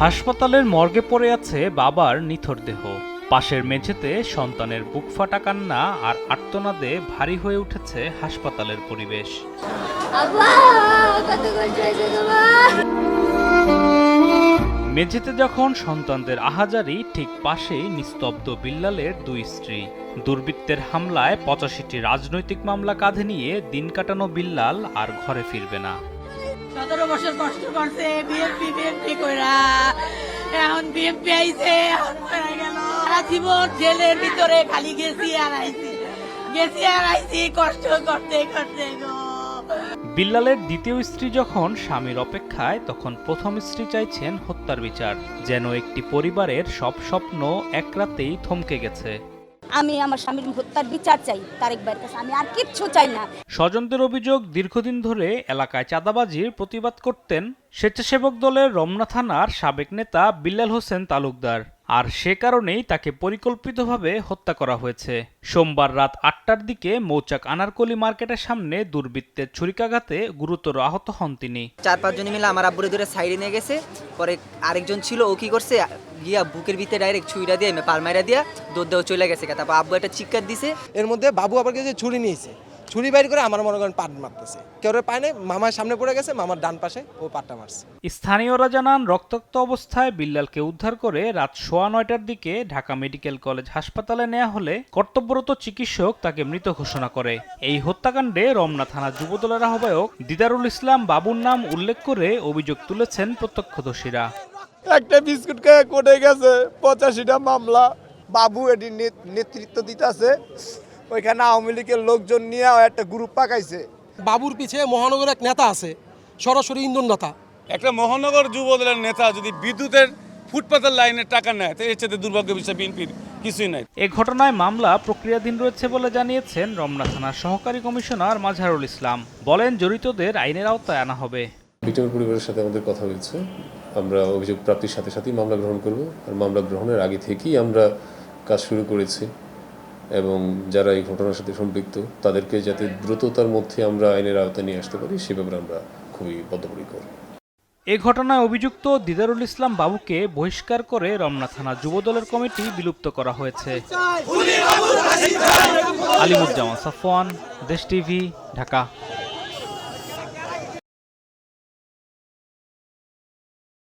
হাসপাতালের মর্গে পড়ে আছে বাবার নিথর দেহ। পাশের মেঝেতে সন্তানের বুক ফাটা কান্না আর আর্তনাদে ভারী হয়ে উঠেছে হাসপাতালের পরিবেশ। মেঝেতে যখন সন্তানদের আহাজারি, ঠিক পাশেই নিস্তব্ধ বিল্লালের দুই স্ত্রী। দুর্বৃত্তের হামলায় ৮৫টি রাজনৈতিক মামলা কাঁধে নিয়ে দিন কাটানো বিল্লাল আর ঘরে ফিরবে না। ১৭ বছর কষ্ট করছে বিএনপি কইরা, এখন বিএনপি আইছে, এখন হয়ে গেল। সারা জীবন জেলের ভিতরে খালি গেছি আর আইছি কষ্ট করতে করতে গো। বিল্লালের দ্বিতীয় স্ত্রী যখন স্বামীর অপেক্ষায়, তখন প্রথম স্ত্রী চাইছেন হত্যার বিচার। যেন একটি পরিবারের সব স্বপ্ন এক রাতেই থমকে গেছে। আমি আমার স্বামীর হত্যার বিচার চাই তারেক ভাইয়ের কাছে, আমি আর কিচ্ছু চাই না। স্বজনদের অভিযোগ, দীর্ঘদিন ধরে এলাকায় চাঁদাবাজির প্রতিবাদ করতেন স্বেচ্ছাসেবক দলের রমনা থানার সাবেক নেতা বিল্লাল হোসেন তালুকদার, আর সে কারণেই তাকে পরিকল্পিতভাবে হত্যা করা হয়েছে। সোমবার রাত ৮টার দিকে মৌচাক আনারকলি মার্কেটের সামনে দুর্বৃত্তের ছুরিকাঘাতে গুরুতর আহত হন তিনি। ৪-৫ জন মিলে আমার আব্বুরে ধরে সাইডে নিয়ে গেছে। পরে আরেকজন ছিল, ও কি করছে, গিয়া বুকের ভিতরে ডাইরেক্ট ছুরিটা দিয়ে পালমাইরা দিয়া দৌড় দেওয়া চলে গেছে। তারপর আব্বু একটা চিৎকার দিছে। এর মধ্যে বাবু আবার কাছে ছুরি নিয়েছে, ছুরি বাইর করে আমার মনে করেন পাট মারতেছে। কেউ পায় নাই, মামার সামনে পড়ে গেছে, মামার ডান পাশে ও পাটটা মারছে। স্থানীয়রা জানান, রক্তাক্ত অবস্থায় বিল্লালকে উদ্ধার করে রাত ৯:১০টার দিকে ঢাকা মেডিকেল কলেজ হাসপাতালে নেওয়া হলে কর্তব্যরত চিকিৎসক তাকে মৃত ঘোষণা করে। এই হত্যাকাণ্ডে রমনা থানা যুবদলের আহ্বায়ক দিদারুল ইসলাম বাবুর নাম উল্লেখ করে অভিযোগ তুলেছেন প্রত্যক্ষদর্শীরা। একটা বিস্কুট খেয়ে কোটে গেছে, ৮৫টা মামলা। বাবু এটি নেতৃত্ব দিতেছে, ওইখানে আওয়ামী লীগের লোকজন নিয়ে একটা গ্রুপ পাকাইছে। বাবুর পিছে মহানগরের এক নেতা আছে, সরাসরি ইন্ধনদাতা। একটা মহানগর যুবদলের নেতা যদি বিদ্যুতের ফুটপাতের লাইনের টাকা নেয়, তো এর চেয়ে দুর্ভাগ্য বিষয় বিএনপির কিছুই নাই। এ ঘটনায় মামলা প্রক্রিয়াধীন রয়েছে বলে জানিয়েছেন রমনা থানার সহকারী কমিশনার মাজহারুল ইসলাম। বলেন, জড়িতদের আইনের আওতায় আনা হবে। ভিক্টিমের পরিবারের সাথে আমাদের কথা হয়েছে, আমরা অভিযোগ প্রাপ্তির সাথে সাথেই মামলা গ্রহণ করব। আর মামলা গ্রহণের আগে থেকেই আমরা কাজ শুরু করেছি, এবং যারা এই ঘটনার সাথে সম্পৃক্ত তাদেরকে যাতে দ্রুততার মধ্যে আমরা আইনের আওতায় নিয়ে আসতে পারি, সে ব্যাপারে আমরা খুবই বদ্ধপরিকর। এ ঘটনায় অভিযুক্ত দিদারুল ইসলাম বাবুকে বহিষ্কার করে রমনা থানা যুবদলের কমিটি বিলুপ্ত করা হয়েছে। আলিমুজ্জামান সাফওয়ান, দেশ টিভি, ঢাকা।